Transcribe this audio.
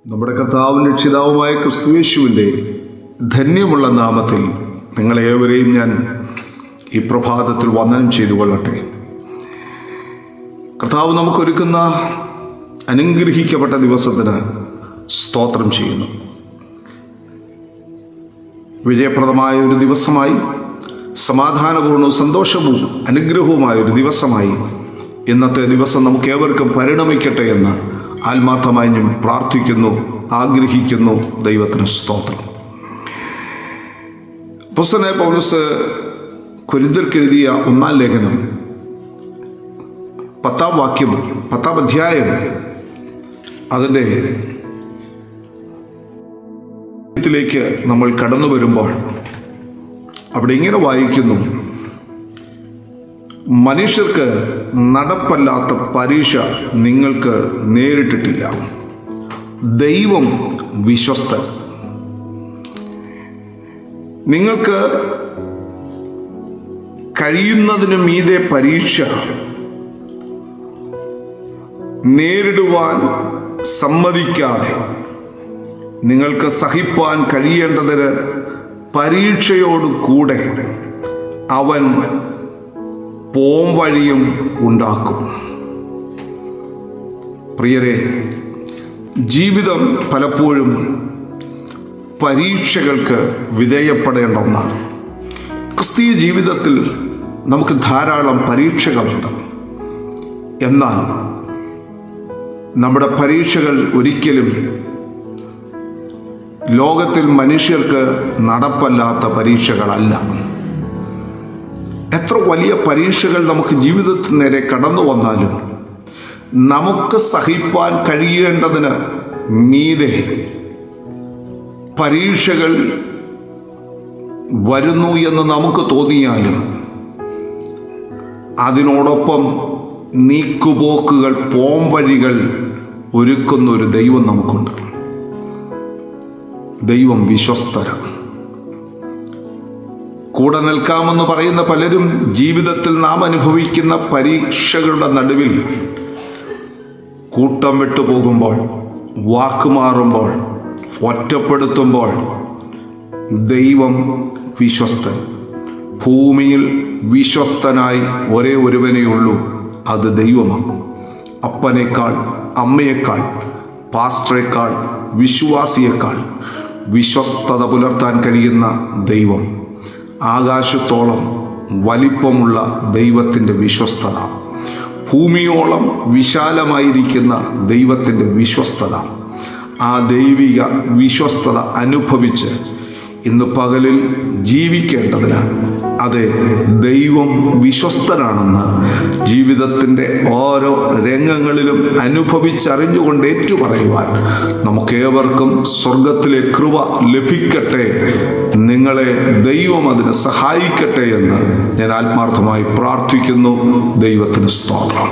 നമ്മുടെ കർത്താവും രക്ഷിതാവുമായ ക്രിസ്തുയേശുവിൻ്റെ ധന്യമുള്ള നാമത്തിൽ നിങ്ങളേവരെയും ഞാൻ ഈ പ്രഭാതത്തിൽ വന്ദനം ചെയ്തു കൊള്ളട്ടെ. കർത്താവ് നമുക്കൊരുക്കുന്ന അനുഗ്രഹിക്കപ്പെട്ട ദിവസത്തിന് സ്തോത്രം ചെയ്യുന്നു. വിജയപ്രദമായ ഒരു ദിവസമായി, സമാധാനപൂർണ്ണവും സന്തോഷവും അനുഗ്രഹവുമായ ഒരു ദിവസമായി ഇന്നത്തെ ദിവസം നമുക്കേവർക്കും പരിണമിക്കട്ടെ എന്ന് ആത്മാർത്ഥമായി ഞാൻ പ്രാർത്ഥിക്കുന്നു, ആഗ്രഹിക്കുന്നു. ദൈവത്തിന് സ്തോത്രം. അപ്പോസ്തലനായ പൗലോസ് കൊരിന്ത്യർക്കെഴുതിയ 1-ാം ലേഖനം 10-ാം വാക്യം 10-ാം അധ്യായം അതിൻ്റെ ത്തിലേക്ക് നമ്മൾ കടന്നു വരുമ്പോൾ അവിടെ ഇങ്ങനെ വായിക്കുന്നു: മനുഷ്യർക്ക് നടപ്പല്ലാത്ത പരീക്ഷ നിങ്ങൾക്ക് നേരിട്ടിട്ടില്ല, ദൈവം വിശ്വസ്തൻ. നിങ്ങൾക്ക് കഴിയുന്നതിനു മീതെ പരീക്ഷ നേരിടുവാൻ സമ്മതിക്കാതെ നിങ്ങൾക്ക് സഹിപ്പാൻ കഴിയേണ്ടതിന് പരീക്ഷയോട് കൂടെ അവൻ പോംവഴിയും ഉണ്ടാക്കും. പ്രിയരെ, ജീവിതം പലപ്പോഴും പരീക്ഷകൾക്ക് വിധേയപ്പെടേണ്ട ഒന്നാണ്. ക്രിസ്തീയ ജീവിതത്തിൽ നമുക്ക് ധാരാളം പരീക്ഷകളുണ്ട്. എന്നാൽ നമ്മുടെ പരീക്ഷകൾ ഒരിക്കലും ലോകത്തിൽ മനുഷ്യർക്ക് നടപ്പല്ലാത്ത പരീക്ഷകളല്ല. എത്ര വലിയ പരീക്ഷകൾ നമുക്ക് ജീവിതത്തിന് നേരെ കടന്നു വന്നാലും നമുക്ക് സഹിപ്പാൻ കഴിയേണ്ടതിന് മീതെ പരീക്ഷകൾ വരുന്നു എന്ന് നമുക്ക് തോന്നിയാലും അതിനോടൊപ്പം നീക്കുപോക്കുകൾ, പോംവഴികൾ ഒരുക്കുന്ന ഒരു ദൈവം നമുക്കുണ്ട്. ദൈവം വിശ്വസ്തരാണ്. കൂടെ നിൽക്കാമെന്ന് പറയുന്ന പലരും ജീവിതത്തിൽ നാം അനുഭവിക്കുന്ന പരീക്ഷകളുടെ നടുവിൽ കൂട്ടം വിട്ടുപോകുമ്പോൾ, വാക്കുമാറുമ്പോൾ, ഒറ്റപ്പെടുത്തുമ്പോൾ ദൈവം വിശ്വസ്തൻ. ഭൂമിയിൽ വിശ്വസ്തനായി ഒരേ ഒരുവനേ ഉള്ളൂ, അത് ദൈവമാണ്. അപ്പനേക്കാൾ, അമ്മയേക്കാൾ, പാസ്റ്ററേക്കാൾ, വിശ്വാസിയേക്കാൾ വിശ്വസ്തത പുലർത്താൻ കഴിയുന്ന ദൈവം, ആകാശത്തോളം വലിപ്പമുള്ള ദൈവത്തിൻ്റെ വിശ്വസ്തത, ഭൂമിയോളം വിശാലമായിരിക്കുന്ന ദൈവത്തിൻ്റെ വിശ്വസ്തത, ആ ദൈവിക വിശ്വസ്തത അനുഭവിച്ച് ഇന്ന് പകലിൽ ജീവിക്കേണ്ടതിന് അതെ, ദൈവം വിശ്വസ്തനാണെന്ന് ജീവിതത്തിൻ്റെ ഓരോ രംഗങ്ങളിലും അനുഭവിച്ചറിഞ്ഞുകൊണ്ട് ഏറ്റുപറയുവാൻ നമുക്കേവർക്കും സ്വർഗത്തിലെ കൃപ ലഭിക്കട്ടെ. നിങ്ങളെ ദൈവം അതിന് സഹായിക്കട്ടെ എന്ന് ഞാൻ ആത്മാർത്ഥമായി പ്രാർത്ഥിക്കുന്നു. ദൈവത്തിന് സ്തോത്രം.